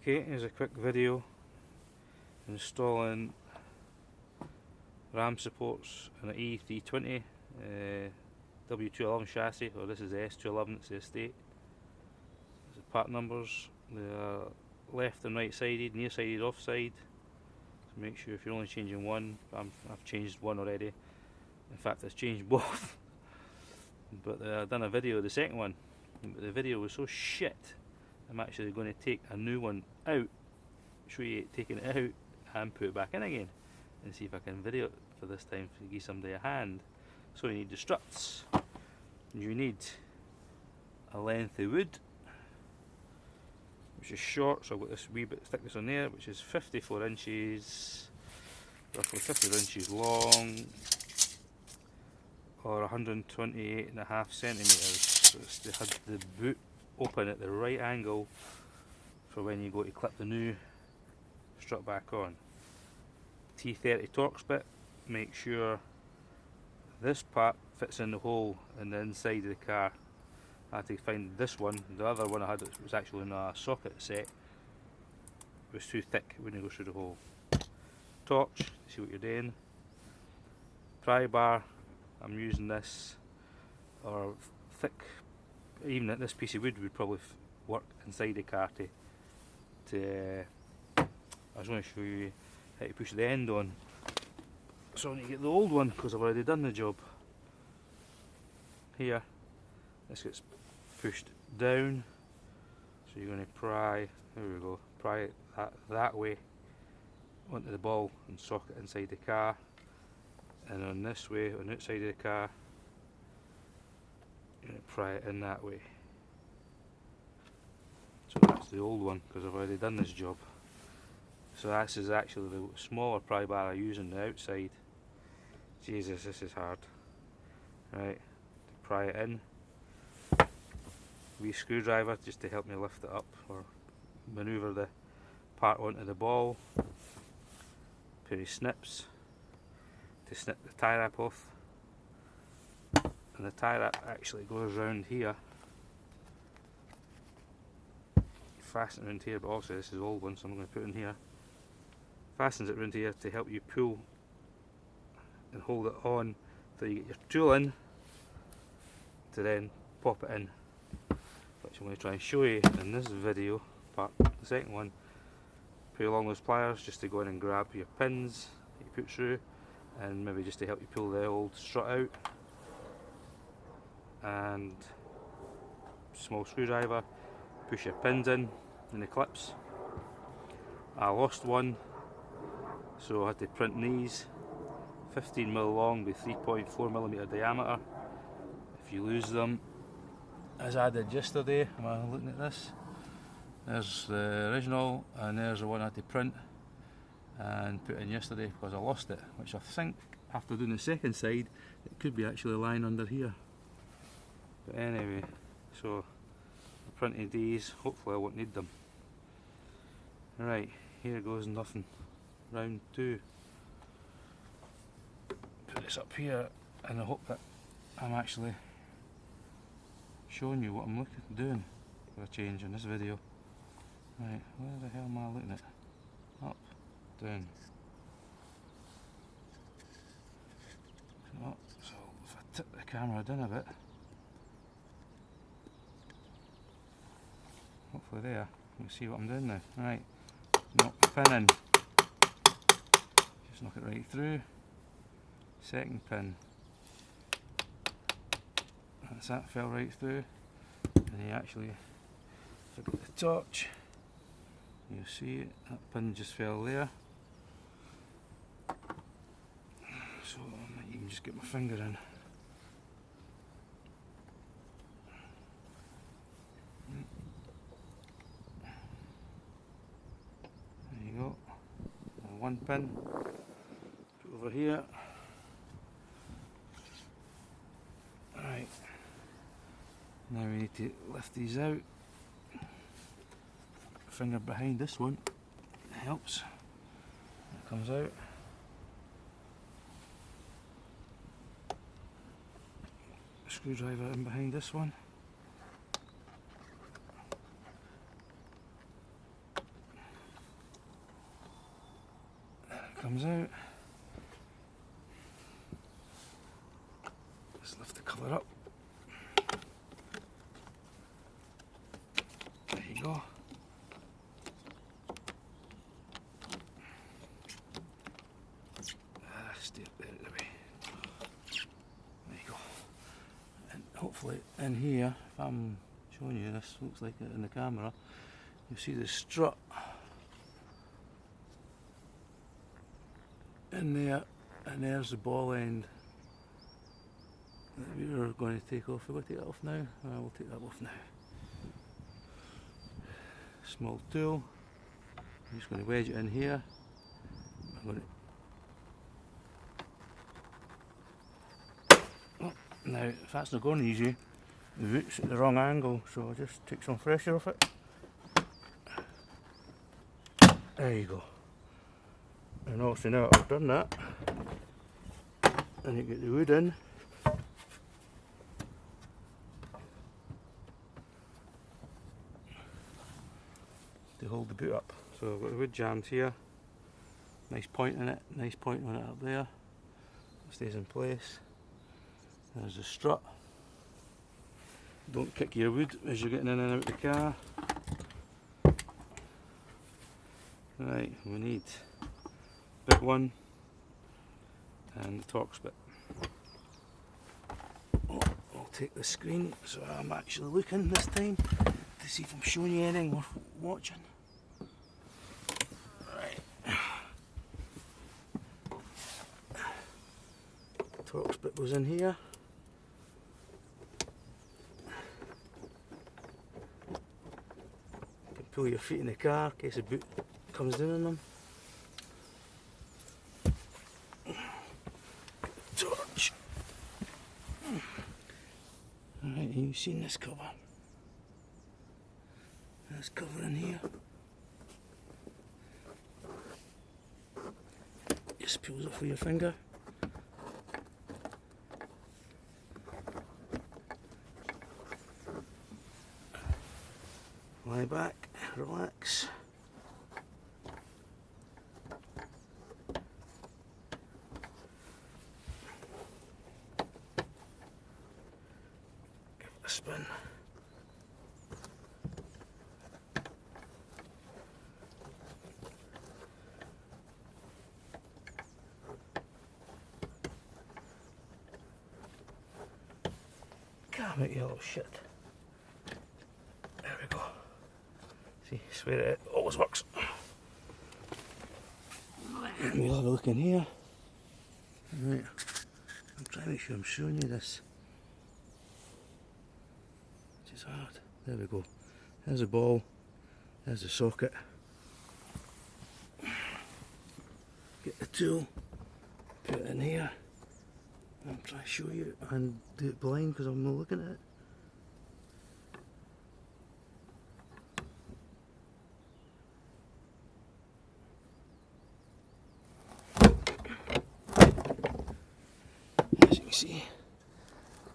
Okay, here's a quick video installing ram supports on an E320 W211 chassis, or this is the S211, it's the estate. There's the part numbers, they are left and right sided, near sided, off side. So make sure if you're only changing one, I've changed one already. In fact, I've changed both. But I've done a video of the second one, but the video was so shit, I'm actually going to take a new one out, show you taking it out and put it back in again, and see if I can video it for this time to give somebody a hand. So you need the struts, you need a length of wood which is short, so I've got this wee bit of thickness on there which is 54 inches, roughly 54 inches long, or 128.5 centimetres. So it's to have the boot open at the right angle for when you go to clip the new strut back on. T30 Torx bit, make sure this part fits in the hole in the inside of the car. I had to find this one. The other one I had was actually in a socket set. It was too thick, it wouldn't go through the hole. Torch, see what you're doing. Pry bar, I'm using this, or thick, even at this piece of wood would probably work inside the car I was going to show you how to push the end on. So I need to get the old one because I've already done the job. Here, this gets pushed down, so you're going to pry, there we go, pry it that way onto the ball and socket inside the car, and on this way, on the outside of the car, you're going to pry it in that way. So that's the old one because I've already done this job. So this is actually the smaller pry bar I use on the outside. Jesus, this is hard. Right, to pry it in. Wee screwdriver just to help me lift it up or manoeuvre the part onto the ball. Pair of snips to snip the tie wrap off. And the tie wrap actually goes around here. Fasten it around here, but also this is the old one, so I'm going to put it in here. Fastens it around here to help you pull and hold it on until you get your tool in, to then pop it in, which I'm going to try and show you in this video part, the second one. Put along those pliers just to go in and grab your pins that you put through, and maybe just to help you pull the old strut out, and small screwdriver, push your pins in the clips. I lost one, so I had to print these, 15mm long by 3.4mm diameter. If you lose them, as I did yesterday, am I looking at this? There's the original, and there's the one I had to print and put in yesterday because I lost it, which I think after doing the second side it could be actually lying under here. But anyway, so I printed these, hopefully I won't need them. Right, here goes nothing. Round 2. Put this up here, and I hope that I'm actually showing you what I'm doing for a change in this video. Right, where the hell am I looking at? Up, down. Up, so if I tip the camera down a bit, hopefully there, you can see what I'm doing now. Right, knock the pin in. Just knock it right through. Second pin. That's that, fell right through. And you actually, look at the torch, you'll see it, that pin just fell there. So I might even just get my finger in. There you go. One pin. Put over here. Right. Now we need to lift these out. Finger behind this one helps. It comes out. Screwdriver in behind this one. comes out. Let's lift the cover up. There you go. Stay up there out of the way. There you go. And hopefully in here, if I'm showing you this, looks like it in the camera, you'll see the strut in there, and there's the ball end that we are going to take off. We're going to take that off now. We'll take that off now. Small tool. I'm just going to wedge it in here. I'm going to now, if that's not going easy, the root's at the wrong angle, so I'll just take some pressure off it. There you go. And obviously now I've done that, and you get the wood in. To hold the boot up. So I've got the wood jammed here. Nice point in it, nice point on it up there. It stays in place. There's the strut. Don't kick your wood as you're getting in and out of the car. Right, we need big one and the Torx bit. Oh, I'll take the screen so I'm actually looking this time to see if I'm showing you anything worth watching. Right. Torx bit goes in here. Pull your feet in the car in case the boot comes down on them. Torch. Alright, you've seen this cover. This cover in here. Just pulls off with your finger. Lie back, relax. Give it a spin. Calm it, you little shit. There we go. See, I swear it always works. We'll have a look in here. Right, I'm trying to make sure I'm showing you this. Which is hard. There we go. There's the ball. There's the socket. Get the tool. Put it in here. I'm trying to show you and do it blind because I'm not looking at it. As you can see,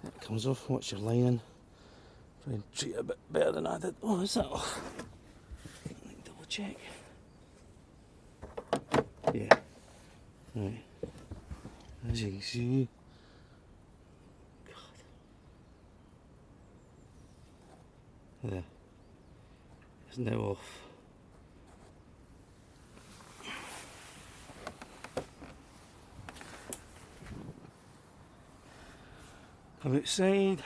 it comes off. Watch your lining. Try and treat it a bit better than I did. Oh, is that off? Let me double check. Yeah. Right. As you can see. God. There. It's now off. Come outside,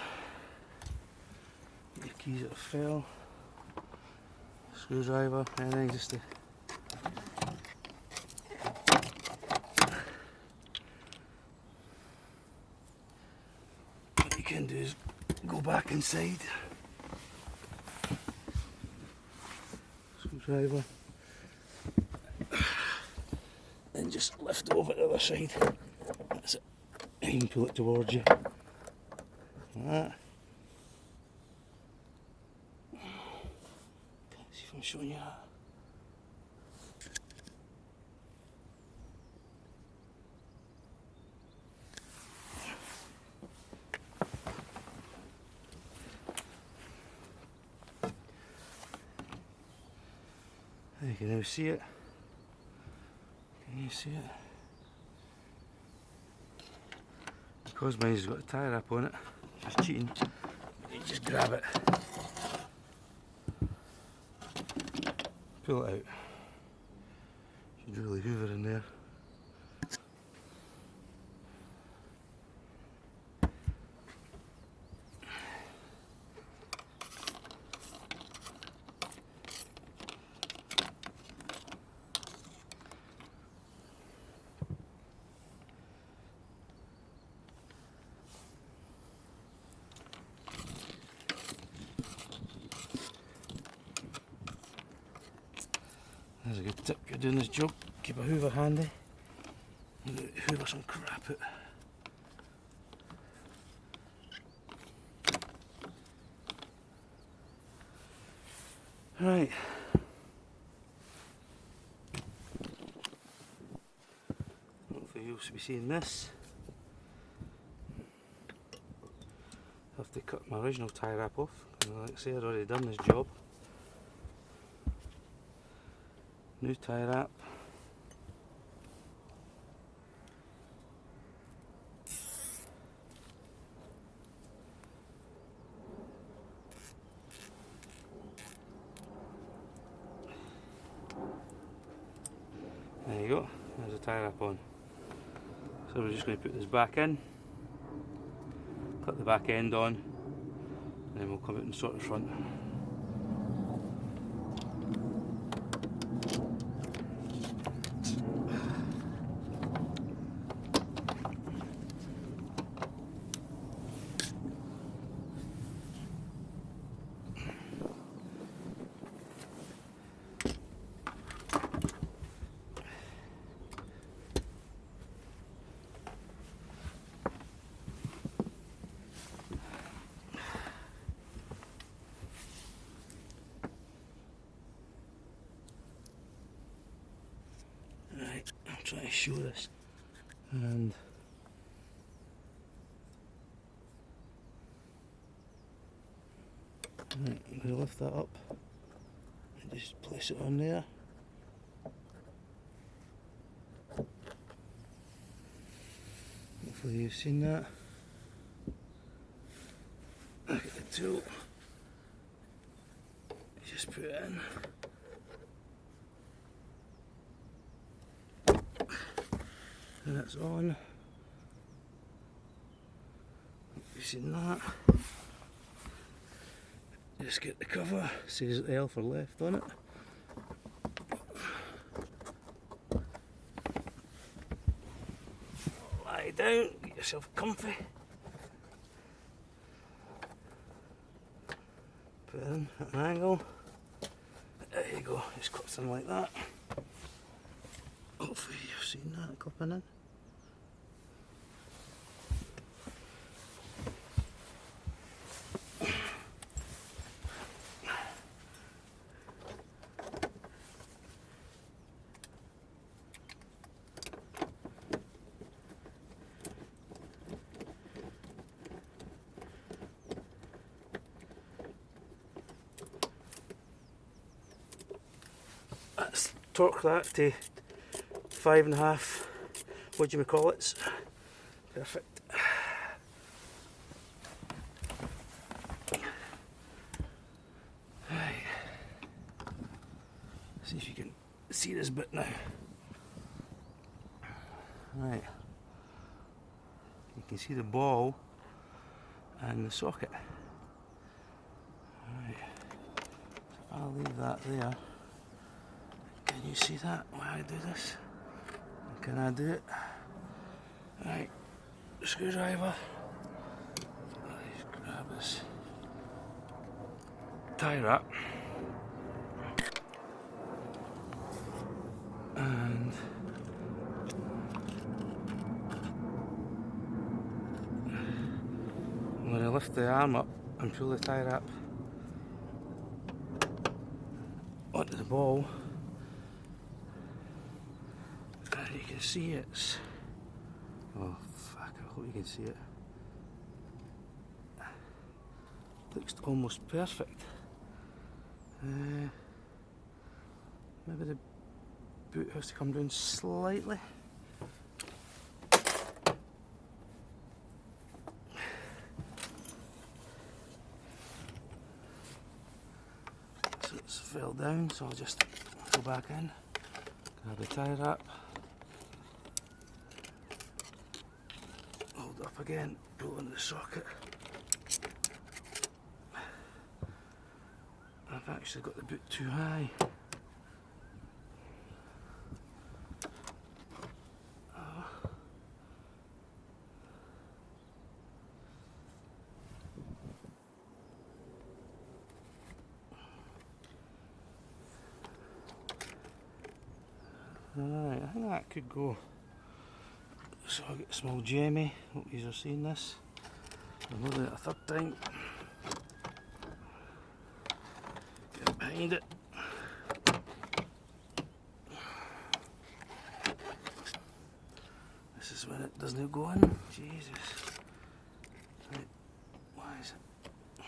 your keys that fell, screwdriver, anything just to what you can do is go back inside, screwdriver, and just lift it over to the other side. That's it. You can pull it towards you. That. See if I'm showing you that. You can now see it. Can you see it? Because mine's got a tie wrap on it, just cheating. You just grab it, pull it out. Should really hoover in there. There's a good tip if you're doing this job. Keep a hoover handy. You can hoover some crap out. Right. Hopefully you'll be seeing this. I have to cut my original tie wrap off. Like I say, I'd already done this job. New tie wrap. There you go, there's a tie wrap on. So we're just going to put this back in, clip the back end on, and then we'll come out and sort the front. I'm trying to show this, and right, I'm going to lift that up and just place it on there. Hopefully you've seen that. Look at the tool, just put it in. And that's on. You've seen that. Just get the cover, says L for left on it. Lie down, get yourself comfy. Put it in at an angle. There you go, just clips in like that. Hopefully you've seen that clipping in. Let's torque that to 5.5, what do you call it? Perfect. Right. See if you can see this bit now. Right. You can see the ball and the socket. Right. So I'll leave that there. Can you see that while I do this? Can I do it? Right, screwdriver. Let's grab this tie wrap. And I'm going to lift the arm up and pull the tie wrap onto the ball. And you can see it's, oh fuck, I hope you can see it. Looks almost perfect. Maybe the boot has to come down slightly. So it's fell down, so I'll just go back in, grab the tie wrap, hold it up again, pull it into the socket. I've actually got the boot too high. Alright, I think that could go. So I'll get a small jammy, hope you are seeing this. I'm loading it a third time. Get behind it. This is when it doesn't go in. Jesus. Right, why is it?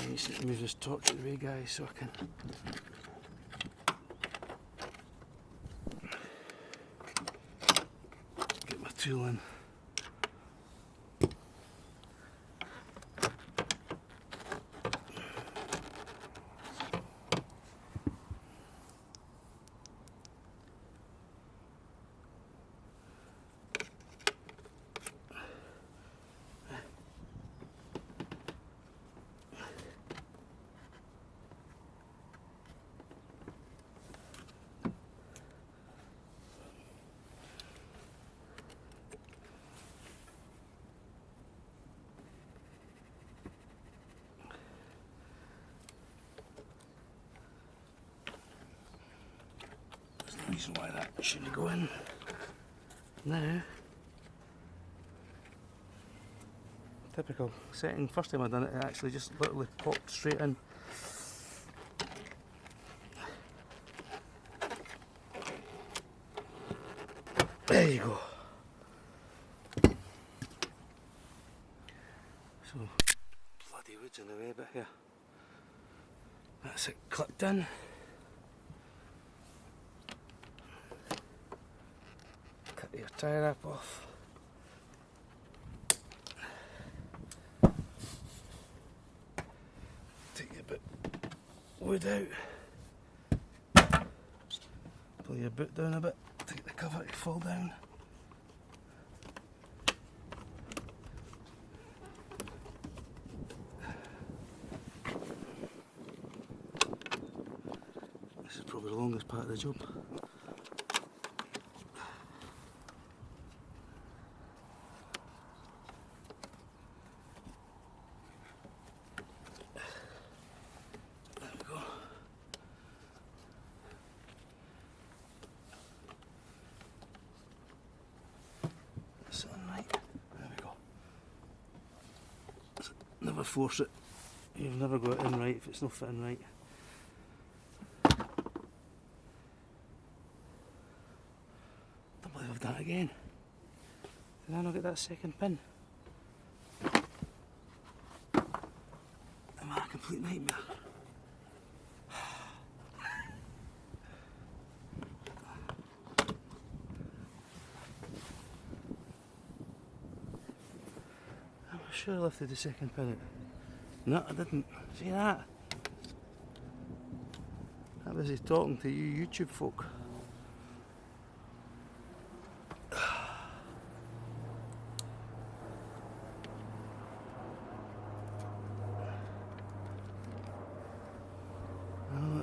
I need to move this torch out of the way, guys, so I can. Get my tool in. Reason why that shouldn't go in now. Typical setting. First time I done it, it actually just literally popped straight in. There you go. So bloody wood's in the way a bit here. That's it clipped in. Your tie wrap off. Take your bit wood out. Pull your boot down a bit. Take the cover to fall down. This is probably the longest part of the job. There we go. Never force it. You've never got it in right if it's not fitting right. Don't believe I've done it again. Did I not get that second pin? Am I a complete nightmare? Sure I lifted the second pin out. No, I didn't. See that? That was he talking to you YouTube folk. Oh,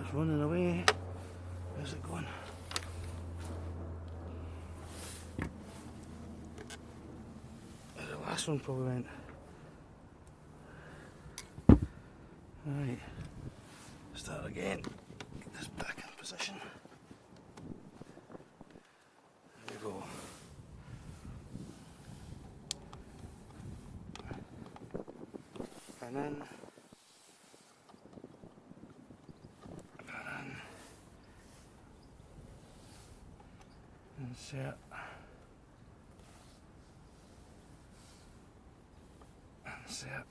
it's running away. Where's it going? The last one probably went. Right, start again, get this back in position. There we go. And then, insert, insert.